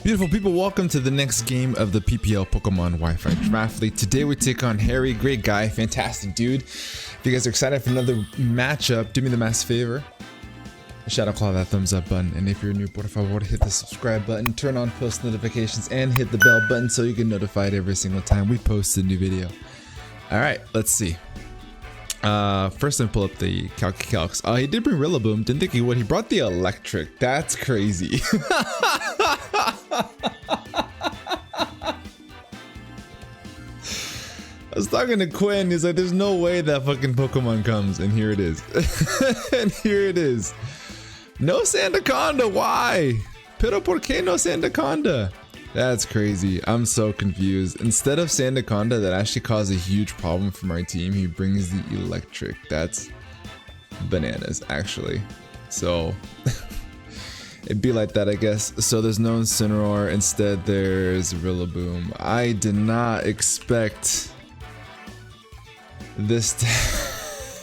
Beautiful people, welcome to the next game of the PPL Pokemon Wi-Fi Draft League. Today we take on Harry, great guy, fantastic dude. If you guys are excited for another matchup, do me the massive favor. Shadow claw that thumbs up button, and if you're new, por favor, hit the subscribe button, turn on post notifications, and hit the bell button so you get notified every single time we post a new video. Alright, let's see. First I'm pull up the calcs. He did bring Rillaboom, didn't think he would. He brought the Eelektrik. That's crazy. I was talking to Quinn, he's like, there's no way that fucking Pokemon comes, and here it is. And here it is. No Sandaconda, why? Pero por qué no Sandaconda? That's crazy. I'm so confused. Instead of Sandaconda that actually caused a huge problem for my team, he brings the Eelektrik. That's bananas, actually. So it'd be like that, I guess. So there's no Incineroar. Instead, there's Rillaboom. I did not expect this to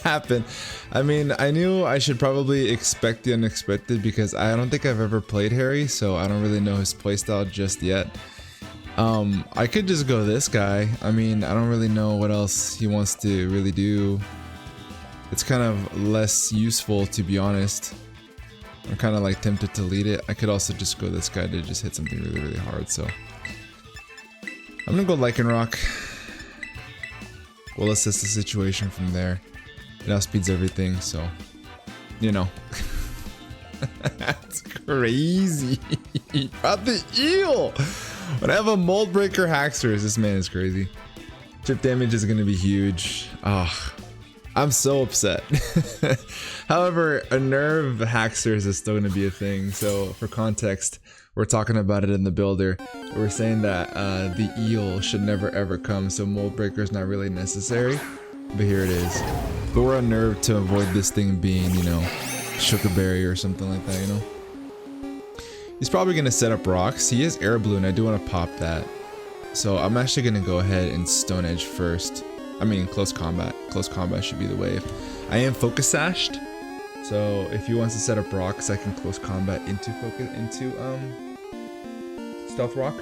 happen. I mean, I knew I should probably expect the unexpected because I don't think I've ever played Harry, so I don't really know his playstyle just yet. I could just go this guy. I mean, I don't really know what else he wants to really do. It's kind of less useful, to be honest. I'm kind of like tempted to lead it. I could also just go this guy to just hit something really, really hard, so I'm gonna go Lycanroc. We'll assess the situation from there. It outspeeds everything, so, you know. That's crazy. He brought the eel. When I have a Mold Breaker Haxorus, this man is crazy. Chip damage is going to be huge. Oh, I'm so upset. However, a Nerve Haxorus is still going to be a thing. So, for context, we're talking about it in the builder. We're saying that the eel should never ever come, so Mold Breaker is not really necessary. But here it is. But we're unnerved to avoid this thing being, you know, Sugarberry or something like that, you know? He's probably going to set up rocks. He is Air Balloon. I do want to pop that. So I'm actually going to go ahead and Stone Edge first. I mean, Close Combat. Close Combat should be the wave. I am Focus Sashed. So if he wants to set up rocks, I can Close Combat into Stealth Rock.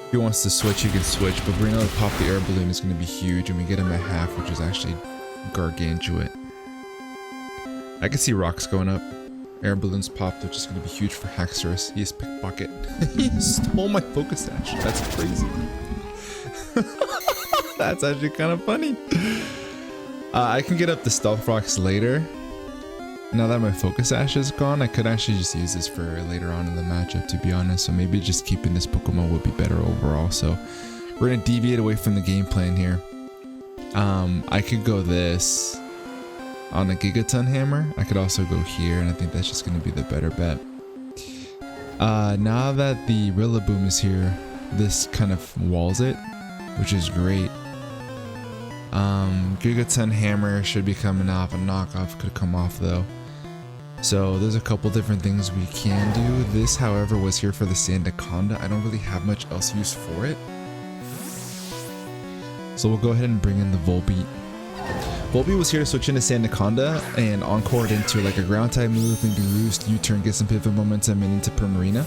If he wants to switch, he can switch, but being able to pop the Air Balloon is going to be huge, and we get him at half, which is actually gargantuan. I can see rocks going up. Air Balloons popped, which is going to be huge for Haxorus. He is Pickpocket. He stole my Focus Sash. That's crazy. That's actually kind of funny. I can get up the Stealth Rocks later. Now that my Focus Sash is gone, I could actually just use this for later on in the matchup, to be honest. So maybe just keeping this Pokemon would be better overall. So we're going to deviate away from the game plan here. I could go this on a Gigaton Hammer. I could also go here, and I think that's just going to be the better bet. Now that the Rillaboom is here, this kind of walls it, which is great. Gigaton Hammer should be coming off. A knockoff could come off though. So there's a couple different things we can do. This, however, was here for the Sandaconda. I don't really have much else use for it. So we'll go ahead and bring in the Volbeat. Volbeat was here to switch into Sandaconda and encore it into like a ground type move, maybe Roost, U-turn, get some pivot momentum, and into Primarina.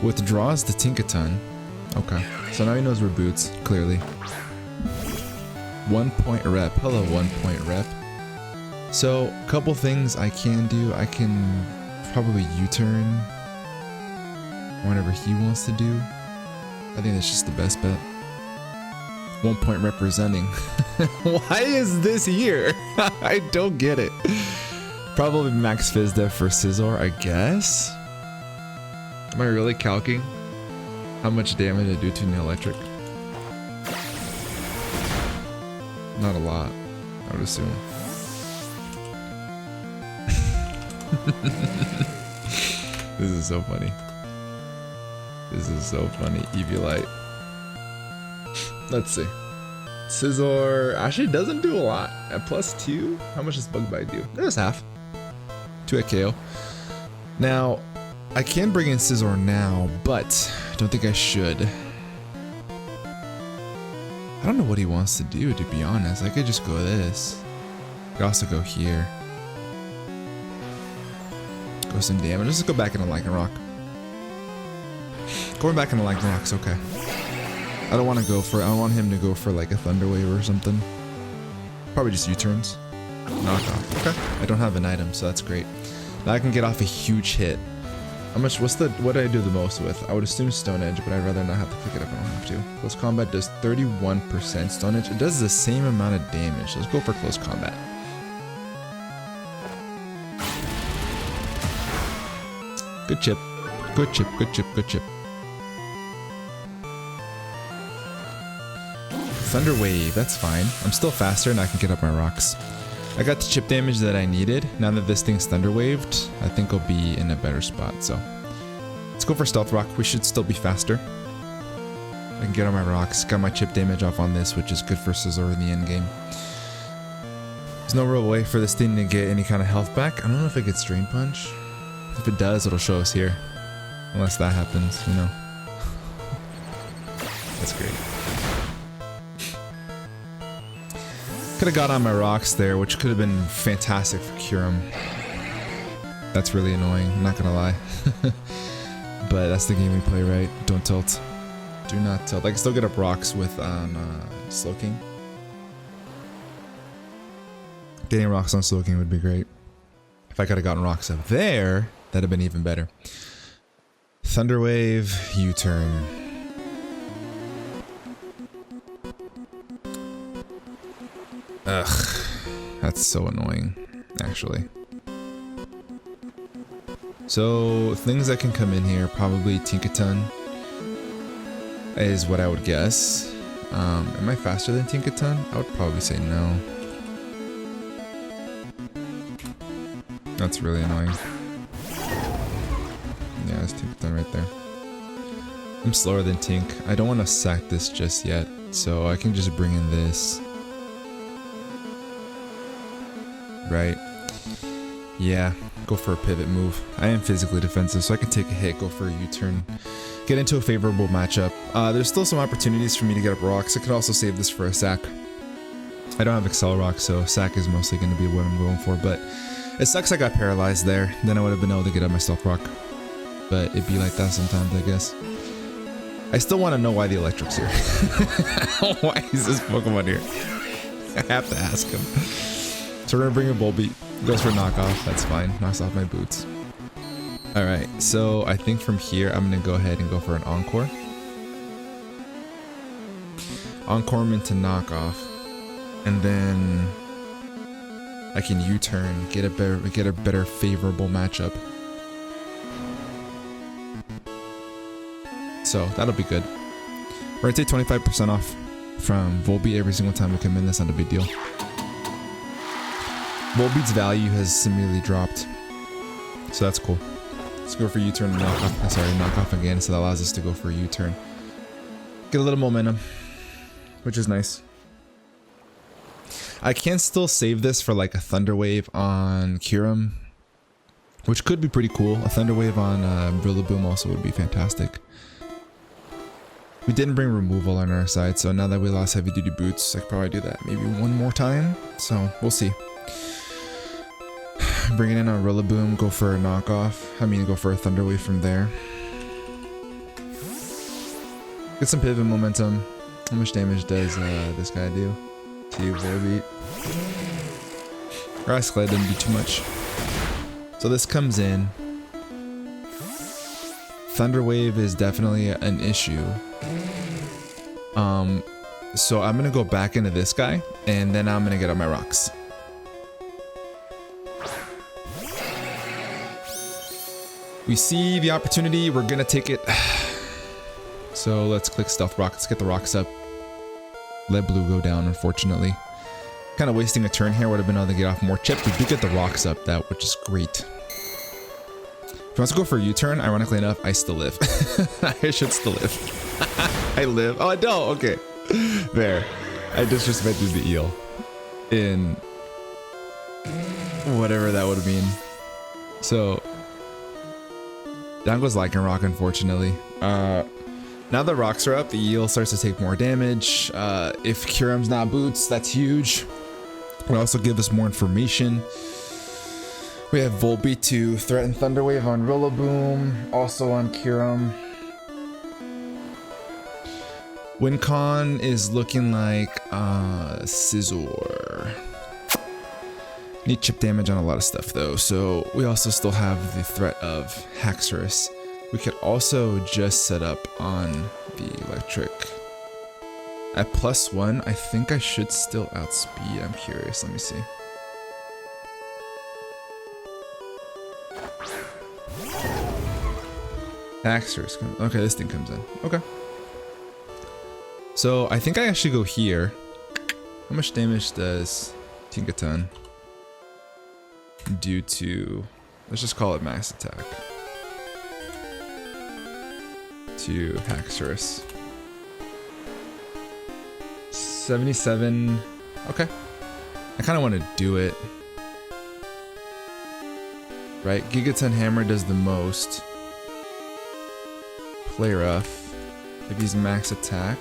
Withdraws the Tinkaton. Okay, so now he knows we're Boots, clearly. 1 point rep. Hello, 1 point rep. So, a couple things I can do. I can probably U-turn whenever he wants to do. I think that's just the best bet. 1 point representing. Why is this here? I don't get it. Probably max Fizz Def for Scizor, I guess. Am I really calcing how much damage I do to an Eelektrik? Not a lot, I would assume. This is so funny. This is so funny. Eviolite. Let's see. Scizor actually doesn't do a lot. At +2, how much does Bug Bite do? There's half. 2 at KO. Now, I can bring in Scizor now, but I don't think I should. I don't know what he wants to do, to be honest. I could just go this. I could also go here. Go some damage. Let's just go back into Lycanroc. Going back into Lightning Rock's okay. I don't want to go for, I want him to go for like a Thunder Wave or something. Probably just U-turns. Knockoff. Okay. I don't have an item, so that's great. Now I can get off a huge hit. How much, what do I do the most with? I would assume Stone Edge, but I'd rather not have to pick it up if I don't have to. Close Combat does 31% Stone Edge. It does the same amount of damage. Let's go for Close Combat. Good chip. Good chip, good chip, good chip. Thunder Wave, that's fine. I'm still faster and I can get up my rocks. I got the chip damage that I needed. Now that this thing's Thunder Waved, I think I'll be in a better spot. So let's go for Stealth Rock. We should still be faster. I can get on my rocks. Got my chip damage off on this, which is good for Scizor in the end game. There's no real way for this thing to get any kind of health back. I don't know if it gets Drain Punch. If it does, it'll show us here. Unless that happens, you know. That's great. Could have got on my rocks there, which could have been fantastic for Kyurem. That's really annoying, I'm not gonna lie. But that's the game we play, right? Don't tilt. Do not tilt. I can still get up rocks with Slowking. Getting rocks on Slowking would be great. If I could have gotten rocks up there, that'd have been even better. Thunder Wave, U-turn. Ugh, that's so annoying, actually. So, things that can come in here, probably Tinkaton is what I would guess. Am I faster than Tinkaton? I would probably say no. That's really annoying. Yeah, that's Tinkaton right there. I'm slower than Tink. I don't want to sack this just yet, so I can just bring in this. Right. Yeah, go for a pivot move. I am physically defensive, so I can take a hit, go for a U-turn, get into a favorable matchup. There's still some opportunities for me to get up rocks. I could also save this for a sack. I don't have Excel Rock, so sack is mostly going to be what I'm going for, but it sucks I got paralyzed there. Then I would have been able to get up my Stealth Rock. But it'd be like that sometimes, I guess. I still want to know why the Eeelektrik's here. Why is this Pokemon here? I have to ask him. So we're gonna bring a Volbeat. Goes for knockoff. That's fine. Knocks off my boots. All right. So I think from here I'm gonna go ahead and go for an Encore. Encore him into knockoff, and then I can U-turn, get a better favorable matchup. So that'll be good. We're gonna take 25% off from Volbeat every single time we come in. That's not a big deal. Volbeat's value has severely dropped, so that's cool. Let's go for U-turn and knockoff. Sorry, knockoff again. So that allows us to go for a U-turn. Get a little momentum, which is nice. I can still save this for like a Thunder Wave on Kyurem, which could be pretty cool. A Thunder Wave on Rillaboom also would be fantastic. We didn't bring removal on our side, so now that we lost heavy duty boots, I could probably do that maybe one more time. So we'll see. Bring it in on Rillaboom, go for a knockoff. I mean, go for a Thunder Wave from there. Get some pivot momentum. How much damage does this guy do to you, Volbeat? Grass Glide didn't do too much. So this comes in. Thunder Wave is definitely an issue. So I'm gonna go back into this guy, and then I'm gonna get on my rocks. We see the opportunity, we're gonna take it. So let's click Stealth Rock, let's get the rocks up. Let blue go down, unfortunately. Kind of wasting a turn here, would have been able to get off more chips. We do get the rocks up, which is great. If I want to go for a U-turn, ironically enough, I still live. I should still live. I live. Oh, I don't. Okay. There. I disrespected the eel. In whatever that would mean. So down goes Lycanroc, unfortunately. Now the rocks are up, the eel starts to take more damage. If Kyurem's not boots, that's huge. It'll also give us more information. We have Volbeat to threaten Thunder Wave on Rillaboom, also on Kyurem. WinCon is looking like Scizor. Need chip damage on a lot of stuff though, so we also still have the threat of Haxorus. We could also just set up on the Eelektrik. At +1, I think I should still outspeed. I'm curious, let me see. Haxorus, okay, this thing comes in, okay. So I think I actually go here. How much damage does Tinkaton do to, let's just call it max attack, to Haxorus? 77, okay. I kind of want to do it. Right, Gigaton Hammer does the most. Play rough. If he's max attack,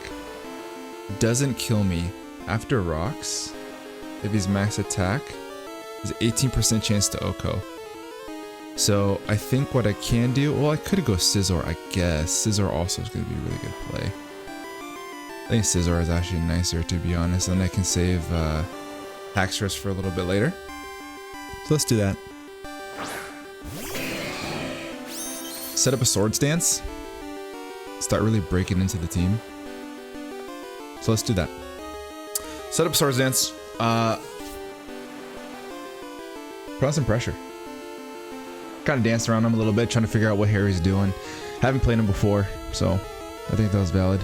doesn't kill me after rocks. If he's max attack, there's 18% chance to Oko. So I think what I can do, well, I could go Scizor, I guess. Scizor also is going to be a really good play. I think Scizor is actually nicer, to be honest, and I can save Haxorus for a little bit later. So let's do that. Set up a Swords Dance. Start really breaking into the team. So let's do that. Set up Swords Dance. Put on some pressure. Kind of danced around him a little bit, trying to figure out what Harry's doing. Haven't played him before, so I think that was valid.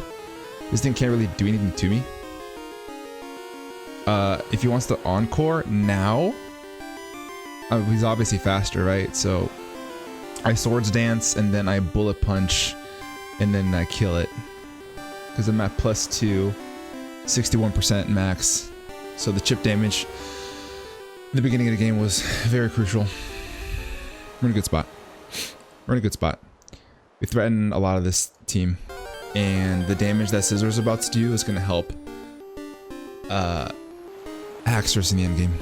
This thing can't really do anything to me. If he wants to Encore now, he's obviously faster, right? So I Swords Dance and then I Bullet Punch and then I kill it. Because I'm at +2, 61% max. So the chip damage in the beginning of the game was very crucial. We're in a good spot. We're in a good spot. We threaten a lot of this team. And the damage that Scizor's about to do is going to help Haxorus in the endgame.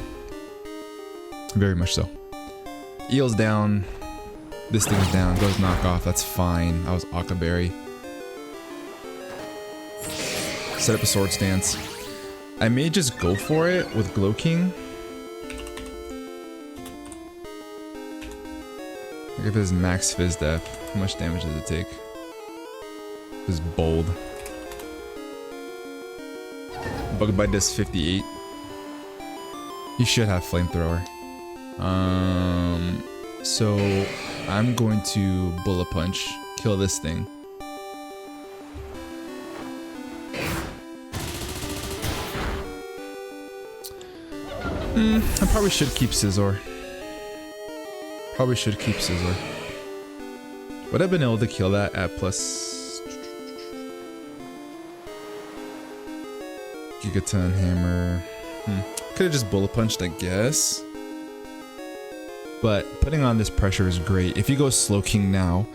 Very much so. Eel's down. This thing's down. Goes knockoff. That's fine. I was Akaberry. Set up a Sword Stance. I may just go for it with Glow King. Look at this max Fizz Def. How much damage does it take? This is bold. Bug Bite does 58. You should have Flamethrower. So I'm going to Bullet Punch, kill this thing. I probably should keep Scizor. Probably should keep Scizor. Would have been able to kill that at plus Gigaton Hammer. Could have just Bullet Punched, I guess. But putting on this pressure is great. If he goes Slow King now,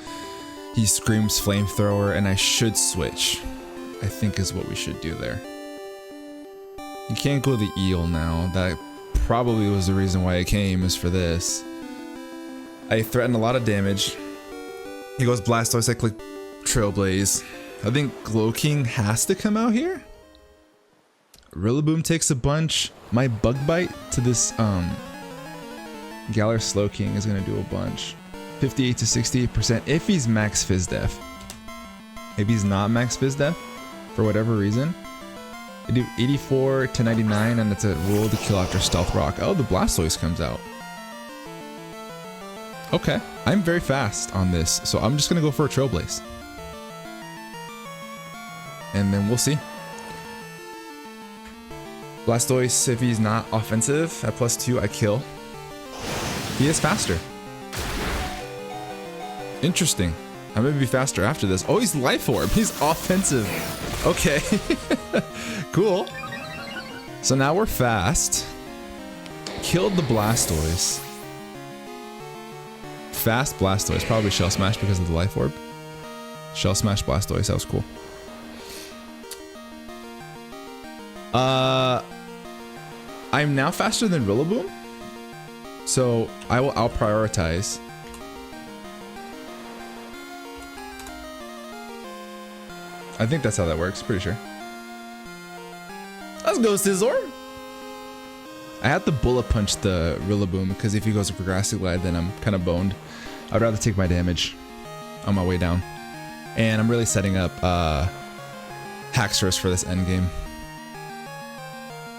he screams Flamethrower, and I should switch. I think is what we should do there. You can't go the Eel now. That probably was the reason why I came, is for this. I threaten a lot of damage. He goes Blastoise, I click Trailblaze. I think Glow King has to come out here. Rillaboom takes a bunch. My Bug Bite to this Galar Slow King is gonna do a bunch. 58 to 68% if he's max Fizz Def. If he's not max Fizz Def, for whatever reason, I do 84 to 99, and it's a roll to kill after Stealth Rock. Oh, the Blastoise comes out. Okay, I'm very fast on this, so I'm just gonna go for a Trailblaze. And then we'll see. Blastoise, if he's not offensive, at +2, I kill. He is faster. Interesting. I'm gonna be faster after this. Oh, he's Life Orb. He's offensive. Okay. Cool. So now we're fast. Killed the Blastoise. Fast Blastoise. Probably Shell Smash because of the Life Orb. Shell Smash Blastoise. That was cool. I'm now faster than Rillaboom. So I'll prioritize. I think that's how that works, pretty sure. Let's go, Scizor. I have to bullet punch the Rillaboom because if he goes for Grassy Glide, then I'm kind of boned. I'd rather take my damage on my way down. And I'm really setting up Haxorus for this end game.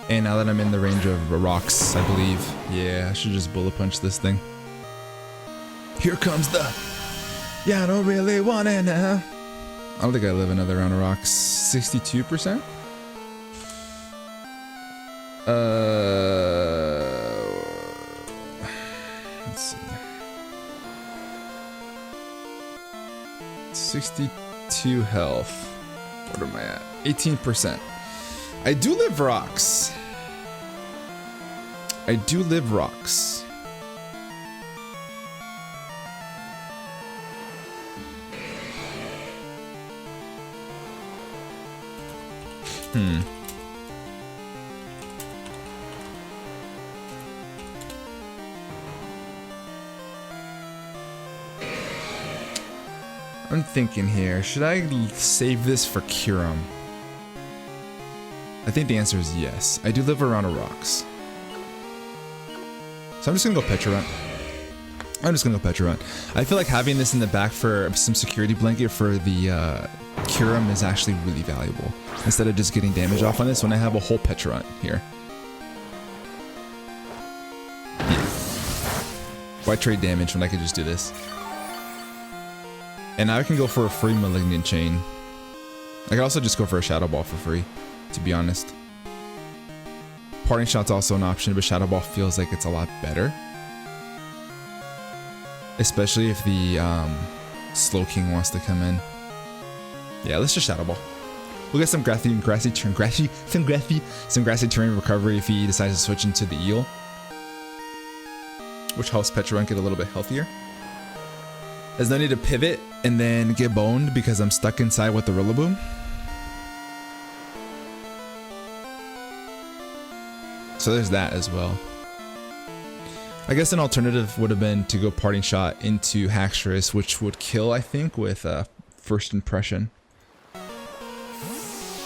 And now that I'm in the range of rocks, I believe, yeah, I should just bullet punch this thing. Here comes the, yeah, I don't really want it now. I don't think I live another round of rocks. 62%? Let's see. 62 health. What am I at? 18%. I do live rocks. I do live rocks. I'm thinking here, should I save this for Kyurem? I think the answer is yes. I do live around rocks. So I'm just gonna go Pecharunt. I feel like having this in the back for some security blanket for the Kyurem is actually really valuable. Instead of just getting damage off on this when I have a whole Pecharunt here. Yeah. Why trade damage when I could just do this? And now I can go for a free Malignant Chain. I could also just go for a Shadow Ball for free, to be honest. Parting Shot's also an option, but Shadow Ball feels like it's a lot better. Especially if the Slowking wants to come in. Yeah, let's just Shadow Ball. We'll get some grassy terrain recovery if he decides to switch into the Eel. Which helps Pecharunt get a little bit healthier. There's no need to pivot and then get boned because I'm stuck inside with the Rillaboom. So there's that as well. I guess an alternative would have been to go Parting Shot into Haxorus, which would kill, I think, with First Impression.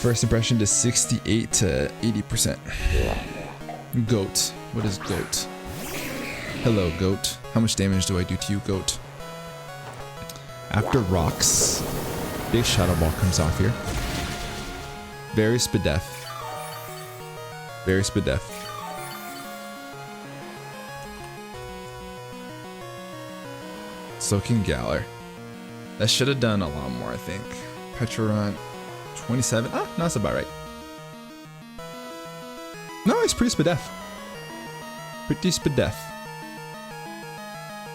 First Impression to 68 to 80%. Goat. What is Goat? Hello, Goat. How much damage do I do to you, Goat? After rocks, big Shadow Ball comes off here. Very Spadef. Very Spadef. Soaking Galar. That should have done a lot more, I think. Pecharunt, 27. Ah, no, that's about right. No, he's pretty Spadef. Pretty Spadef.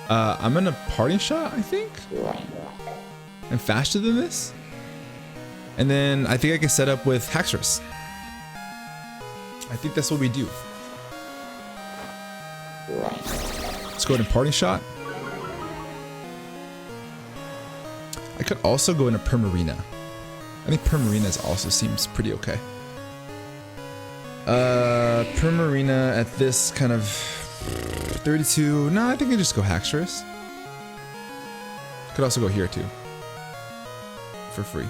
I'm gonna Parting Shot, I think. I'm faster than this. And then I think I can set up with Haxorus. I think that's what we do. Let's go ahead and Parting Shot. I could also go into Primarina. I think Primarina also seems pretty okay. Primarina at this kind of 32. No, I think I just go Haxorus. Could also go here too. For free.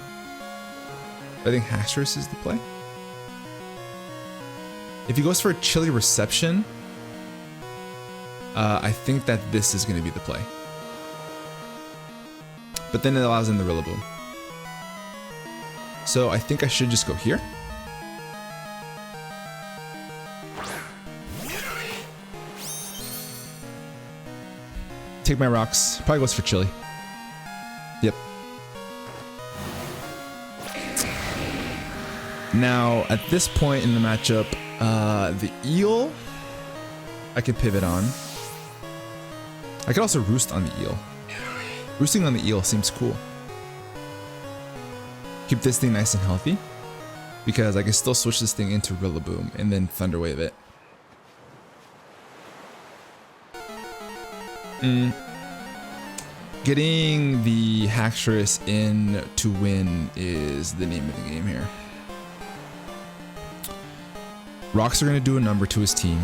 I think Haxorus is the play. If he goes for a Chilly Reception, I think that this is going to be the play. But then it allows in the Rillaboom. So I think I should just go here. Take my rocks. Probably goes for Chilly. Yep. Now, at this point in the matchup, the Eel, I could pivot on. I could also Roost on the Eel. Roosting on the Eel seems cool. Keep this thing nice and healthy, because I can still switch this thing into Rillaboom and then Thunder Wave it. Getting the Haxorus in to win is the name of the game here. Rocks are going to do a number to his team.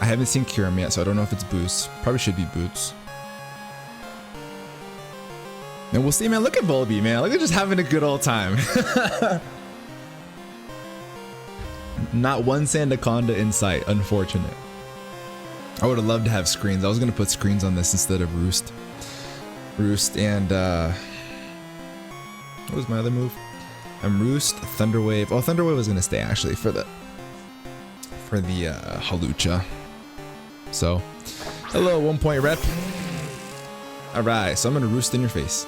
I haven't seen Kyurem yet, so I don't know if it's Boost. Probably should be Boots. And we'll see, man. Look at Volbeat, man. Look at just having a good old time. Not one Sandaconda in sight, unfortunate. I would have loved to have screens. I was gonna put screens on this instead of Roost. Roost and what was my other move? Roost, Thunderwave. Oh, Thunderwave was gonna stay actually for the Halucha. So, hello, 1 point rep. All right, so I'm gonna Roost in your face.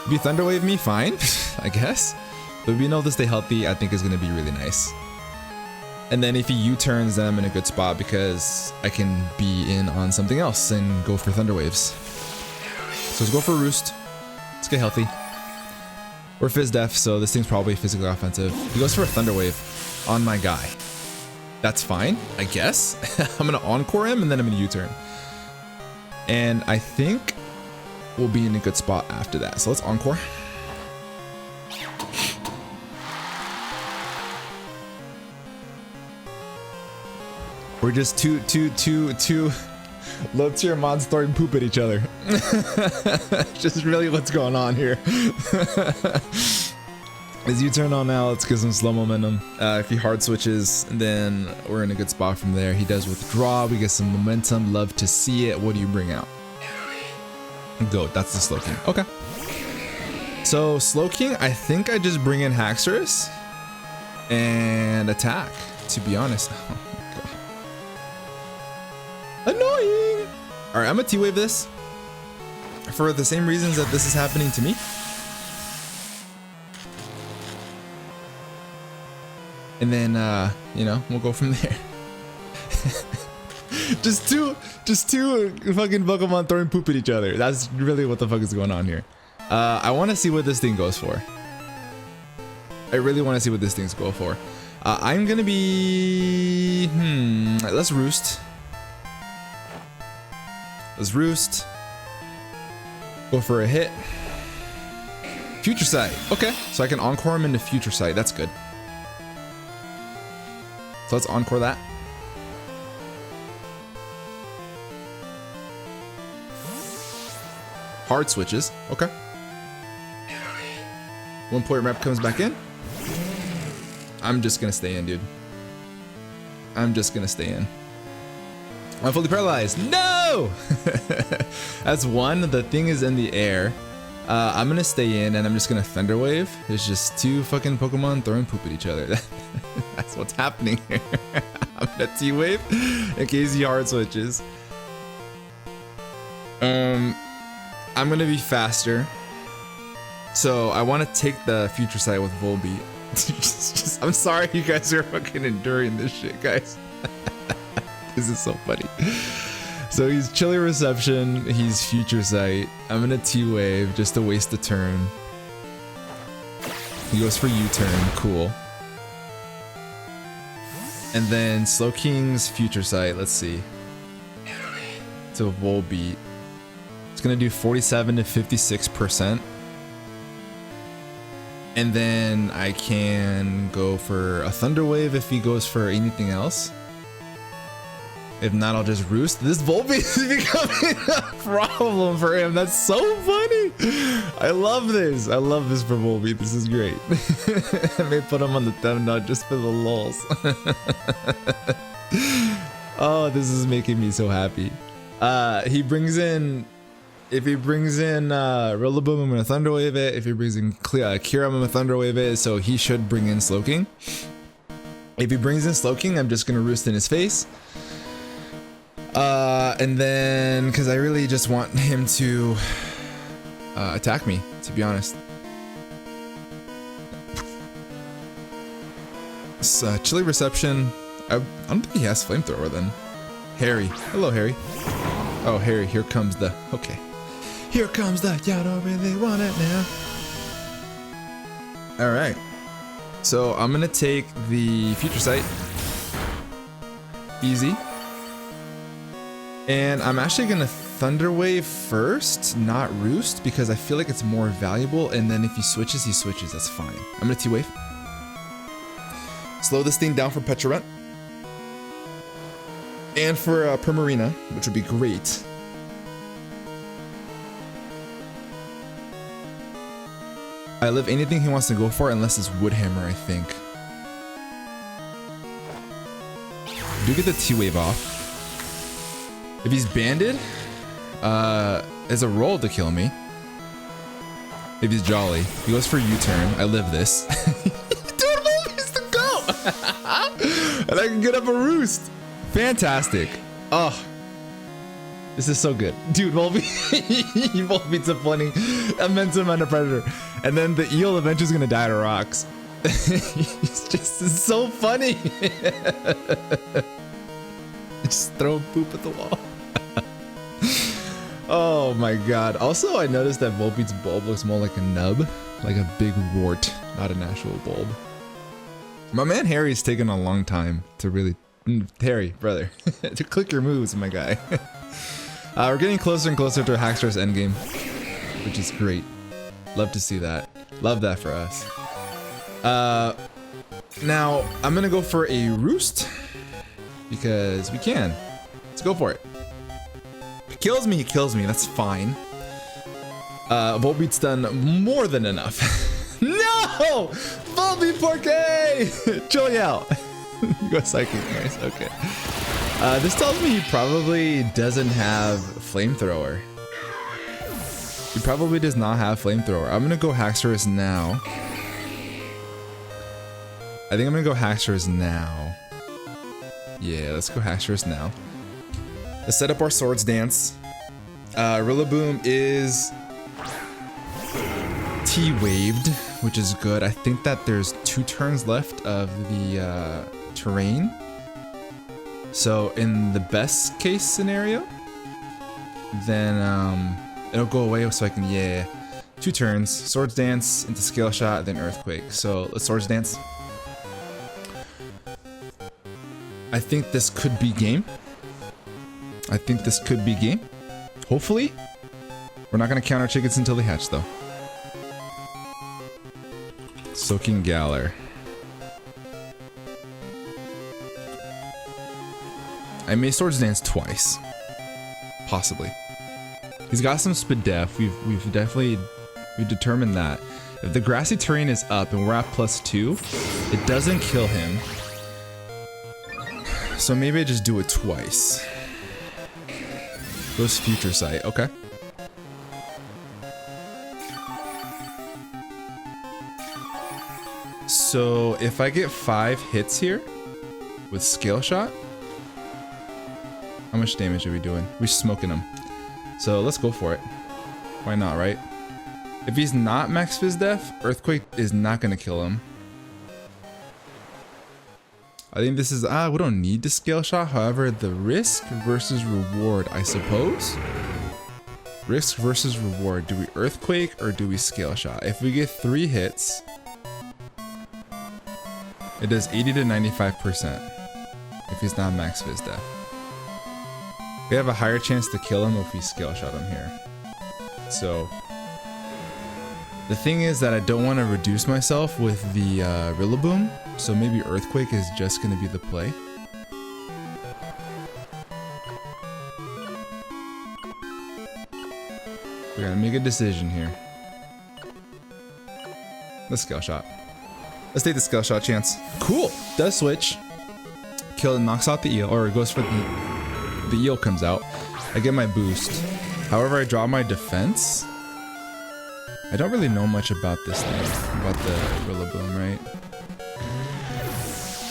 If you Thunderwave me, fine, I guess. But if you know to stay healthy, I think is gonna be really nice. And then if he U-turns, then I'm in a good spot because I can be in on something else and go for Thunder Waves. So let's go for Roost. Let's get healthy. We're Fizz Def, so this thing's probably physically offensive. He goes for a Thunder Wave on my guy. That's fine, I guess. I'm gonna Encore him and then I'm gonna U-turn. And I think we'll be in a good spot after that. So let's Encore. We're just two low tier mods throwing poop at each other. Just really what's going on here. As you turn on now, let's get some slow momentum. If he hard switches, then we're in a good spot from there. He does withdraw, we get some momentum, love to see it. What do you bring out? Goat, that's the Slowking. Okay. So Slowking, I think I just bring in Haxorus and attack, to be honest. Annoying. All right, I'm gonna T-wave this for the same reasons that this is happening to me. And then, you know, we'll go from there. just two fucking Pokemon throwing poop at each other. That's really what the fuck is going on here. I want to see what this thing goes for. I really want to see what this thing's go for. I'm gonna be, let's Roost. Let's Roost. Go for a hit. Future Sight. Okay, so I can Encore him into Future Sight. That's good. So let's Encore that. Hard switches. Okay. 1 point rep comes back in. I'm just gonna stay in, dude. I'm just gonna stay in. I'm fully paralyzed. No! That's one. The thing is in the air. I'm gonna stay in and I'm just gonna Thunder Wave. There's just two fucking Pokemon throwing poop at each other. That's what's happening here. I'm gonna T-Wave in case he hard switches. I'm gonna be faster. So I want to take the Future Sight with Volbeat. I'm sorry you guys are fucking enduring this shit, guys. This is so funny. So he's Chilly Reception, he's Future Sight. I'm gonna T-Wave just to waste the turn. He goes for U-turn, cool. And then Slowking's Future Sight, let's see. To Volbeat. It's gonna do 47 to 56%. And then I can go for a Thunder Wave if he goes for anything else. If not, I'll just Roost. This Volbeat is becoming a problem for him. That's so funny. I love this. I love this for Volbeat. This is great. I may put him on the thumb nut just for the lulz. Oh, this is making me so happy. He brings in... If he brings in Rillaboom, I'm gonna Thunder Wave it. If he brings in Kira, I'm gonna Thunder Wave it. So he should bring in Slowking. If he brings in Slowking, I'm just gonna Roost in his face. And then, because I really just want him to attack me, to be honest. Chilly Reception. I don't think he has Flamethrower then. Harry. Hello, Harry. Oh, Harry, here comes the... Okay. Here comes the... Y'all don't really want it now. Alright. So, I'm going to take the Future Sight. Easy. And I'm actually going to Thunder Wave first, not Roost, because I feel like it's more valuable. And then if he switches, he switches. That's fine. I'm going to T-Wave. Slow this thing down for Pecharunt. And for Primarina, which would be great. I live anything he wants to go for, unless it's Woodhammer, I think. Do get the T-Wave off. If he's banded, it's a roll to kill me. If he's jolly, he goes for U-turn. I live this. Dude, Volbeat's the go! And I can get up a roost. Fantastic. Oh, this is so good. Dude, Volbeat's applying immense amount of pressure. And then the eel eventually is gonna die to rocks. It's just so funny. Just throw poop at the wall. Oh my god. Also, I noticed that Volbeat's bulb looks more like a nub, like a big wart, not an actual bulb. My man Harry's taken a long time to really... Harry, brother, to click your moves, my guy. We're getting closer and closer to a Hacksaurus endgame, which is great. Love to see that. Love that for us. Now, I'm gonna go for a roost, because we can. Let's go for it. If he kills me, he kills me. That's fine. Volbeat's done more than enough. No! Volbeat Porke! Chill out. You go psychic, nice, okay. This tells me he probably doesn't have flamethrower. He probably does not have flamethrower. I'm gonna go Hacksaurus now. I think I'm gonna go Hacksaurus now. Yeah, let's go Hacksaurus now. Let's set up our Swords Dance. Rillaboom is T-waved, which is good. I think that there's 2 turns left of the terrain. So in the best case scenario, then it'll go away so I can, yeah. 2 turns, Swords Dance into Scale Shot, then Earthquake. So let's Swords Dance. I think this could be game. I think this could be game. Hopefully. We're not gonna count our chickens until they hatch though. Soaking Galar. I may Swords Dance twice. Possibly. He's got some speed def. We've determined that. If the grassy terrain is up and we're at +2, it doesn't kill him. So maybe I just do it twice. Goes Future Sight, okay. So if I get 5 hits here with Scale Shot, how much damage are we doing? We're smoking him. So let's go for it. Why not, right? If he's not max Fizz Def, Earthquake is not gonna kill him. I think this is, we don't need to Scale Shot. However, the risk versus reward, I suppose. Risk versus reward. Do we Earthquake or do we Scale Shot? If we get 3 hits, it does 80 to 95% if he's not max Fizz Def. We have a higher chance to kill him if we Scale Shot him here. So the thing is that I don't want to reduce myself with the Rillaboom, so maybe Earthquake is just going to be the play. We're going to make a decision here. Let's Scale Shot. Let's take the Scale Shot chance. Cool! Does switch. Kill and knocks out the eel, or it goes for the eel comes out. I get my boost. However, I draw my defense. I don't really know much about this thing, about the Rillaboom, right?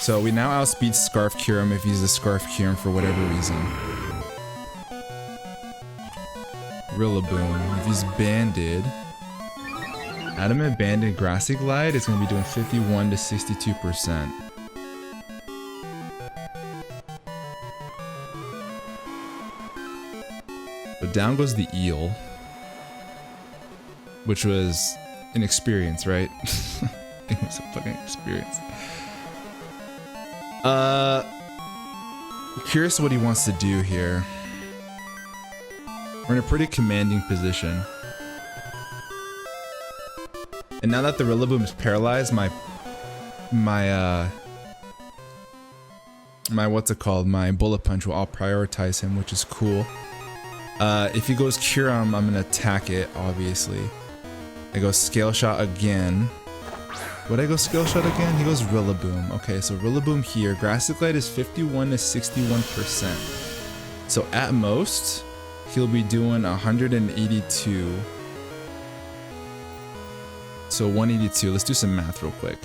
So we now outspeed Scarf Cure him if he's a Scarf Cure him for whatever reason. Rillaboom, if he's banded, Adamant Banded Grassy Glide is going to be doing 51 to 62%. But down goes the eel, which was an experience, right? It was a fucking experience. Curious what he wants to do here. We're in a pretty commanding position. And now that the Rillaboom is paralyzed, my what's it called? My Bullet Punch will all prioritize him, which is cool. If he goes Cure I'm gonna attack it, obviously. I go Scale Shot again. Would I go skill shot again? He goes Rillaboom. Okay, so Rillaboom here. Grassy Glide is 51 to 61%. So at most, he'll be doing 182. So 182. Let's do some math real quick.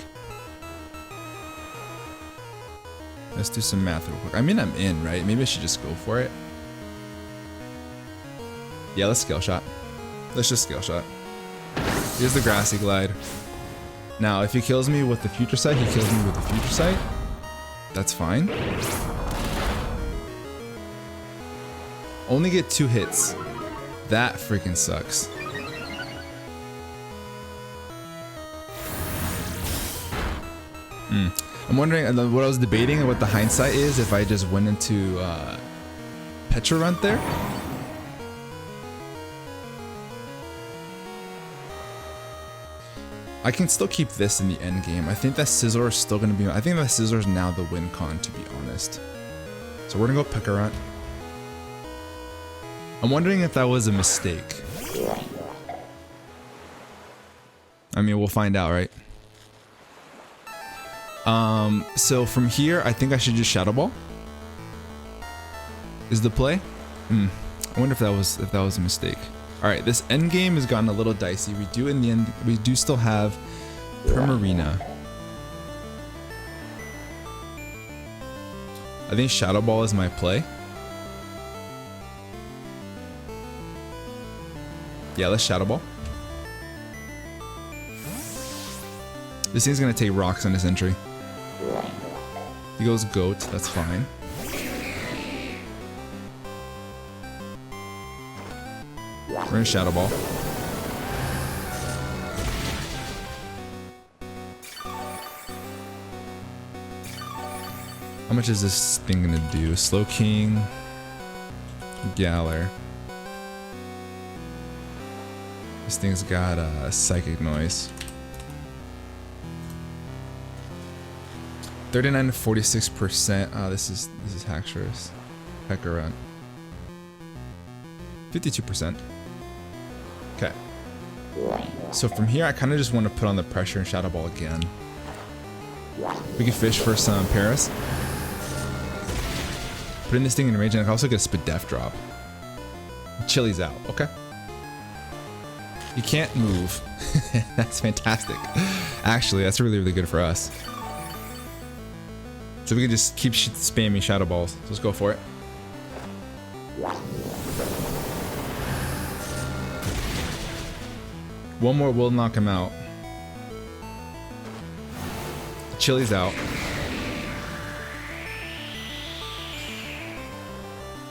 Let's do some math real quick. I mean, I'm in, right? Maybe I should just go for it. Yeah, let's skill shot. Let's just skill shot. Here's the Grassy Glide. Now, if he kills me with the Future Sight, he kills me with the Future Sight. That's fine. Only get 2 hits. That freaking sucks. I'm wondering, what I was debating what the hindsight is if I just went into Petra Runt there. I can still keep this in the end game. I think that Scizor is still going to be... I think that Scizor is now the win con, to be honest. So we're going to go Pekka-Runt. I'm wondering if that was a mistake. I mean, we'll find out, right? So from here, I think I should just Shadow Ball. Is the play? I wonder if that was a mistake. All right, this end game has gotten a little dicey. We do still have Primarina. I think Shadow Ball is my play. Yeah, let's Shadow Ball. This thing's gonna take rocks on his entry. He goes Goat, that's fine. We're gonna Shadow Ball. How much is this thing gonna do? Slow King, Galar. This thing's got a Psychic Noise. 39 to 46%. This is Haxorus. Pekka-Runt. 52%. Okay. So from here, I kind of just want to put on the pressure and Shadow Ball again. We can fish for some Paris. Putting this thing in range, and I can also get a Spadef drop. Chili's out. Okay. You can't move. That's fantastic. Actually, that's really, really good for us. So we can just keep spamming Shadow Balls. So let's go for it. One more will knock him out. Chili's out.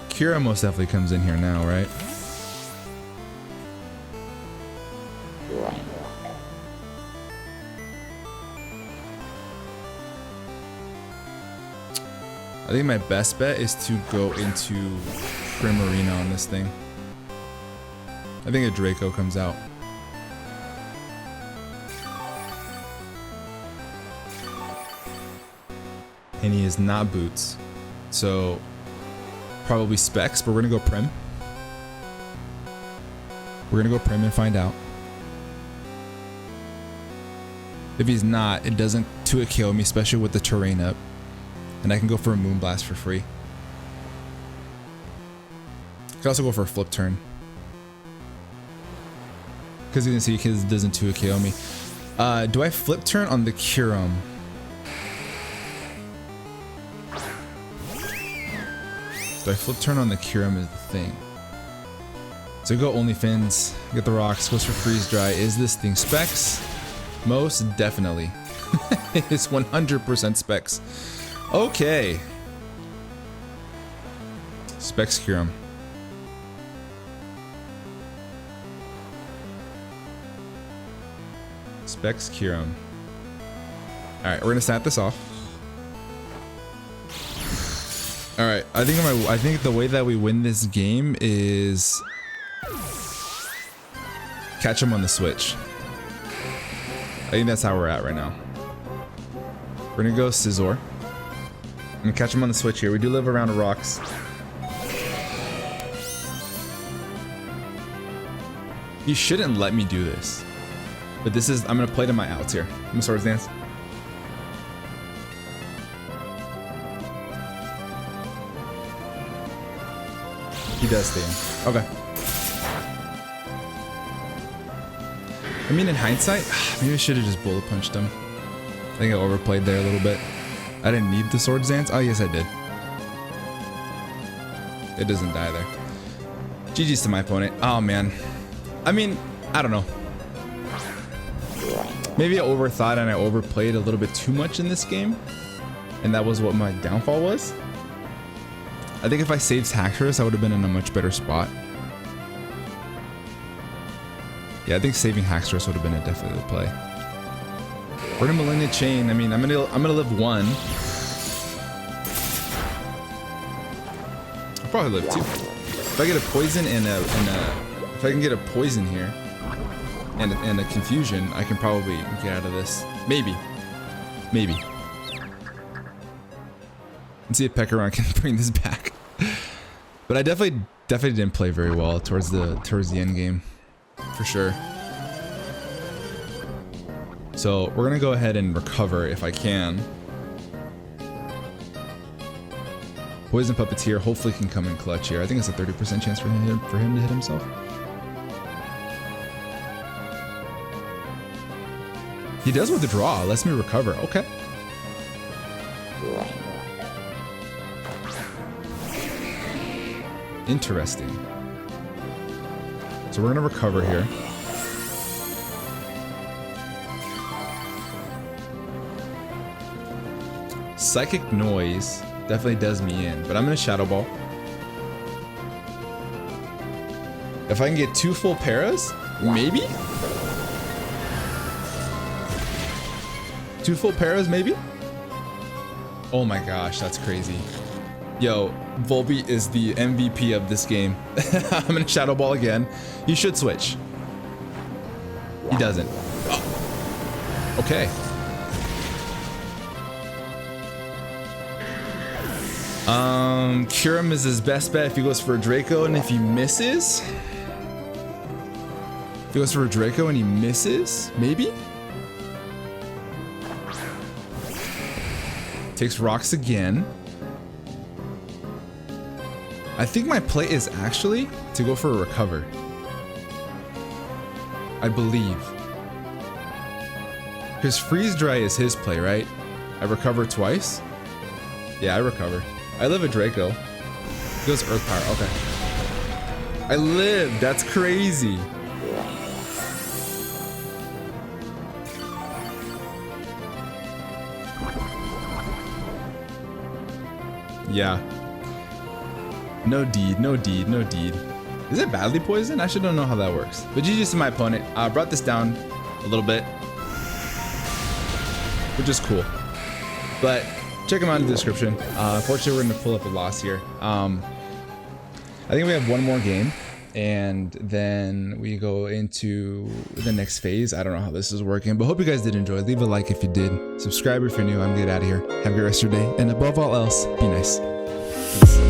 Kira most definitely comes in here now, right? I think my best bet is to go into Primarina on this thing. I think a Draco comes out. And he is not Boots. So probably Specs, but we're gonna go Prim. We're gonna go Prim and find out. If he's not, it doesn't 2-hit KO me, especially with the terrain up. And I can go for a Moonblast for free. I could also go for a Flip Turn. Because you can see he doesn't 2-hit KO me. Do I Flip Turn on the Kyurem? Do I Flip Turn on the Kyurem is the thing. So go OnlyFins, get the rocks, goes for Freeze Dry. Is this thing Specs? Most definitely. It's 100% Specs. Okay. Specs Kyurem. Specs Kyurem. Alright, we're gonna start this off. Alright, I think the way that we win this game is catch him on the switch. I think that's how we're at right now. We're gonna go Scizor. I'm gonna catch him on the switch here. We do live around the rocks. You shouldn't let me do this. But this is, I'm gonna play to my outs here. I'm gonna Swords Dance. He does stay in. Okay. I mean, in hindsight, maybe I should have just bullet punched him. I think I overplayed there a little bit. I didn't need the Swords Dance. Oh, yes, I did. It doesn't die there. GG's to my opponent. Oh, man. I mean, I don't know. Maybe I overthought and I overplayed a little bit too much in this game. And that was what my downfall was. I think if I saved Haxorus, I would have been in a much better spot. Yeah, I think saving Haxorus would have been a definitely the play. We're gonna Malignant Chain. I mean, I'm gonna live one. I'll probably live two. If I get a poison and if I can get a poison here and a confusion, I can probably get out of this. Maybe. Let's see if Pekaron can bring this back. But I definitely didn't play very well towards the end game, for sure. So we're gonna go ahead and recover if I can. Poison Puppeteer hopefully can come in clutch here. I think it's a 30% chance for him to hit himself. He does withdraw. Lets me recover. Okay. Interesting. So we're gonna recover here. Psychic Noise definitely does me in, but I'm gonna Shadow Ball. If I can get 2 full paras, maybe? 2 full paras, maybe? Oh my gosh, that's crazy. Yo, Volbeat is the MVP of this game. I'm gonna Shadow Ball again. He should switch. He doesn't. Oh. Okay. Curum is his best bet if he goes for a Draco, and if he misses... If he goes for a Draco and he misses, maybe? Takes rocks again. I think my play is actually to go for a recover. I believe. Because Freeze Dry is his play, right? I recover twice? Yeah, I recover. I live a Draco. He goes Earth Power, okay. I live, that's crazy. Yeah. No deed, no deed, no deed. Is it badly poisoned? I actually don't know how that works. But GG's to my opponent. I brought this down a little bit, which is cool. But check him out in the description. Unfortunately, we're going to pull up a loss here. I think we have one more game, and then we go into the next phase. I don't know how this is working, but hope you guys did enjoy. Leave a like if you did. Subscribe if you're new. I'm gonna get out of here. Have a great rest of your day, and above all else, be nice. Peace.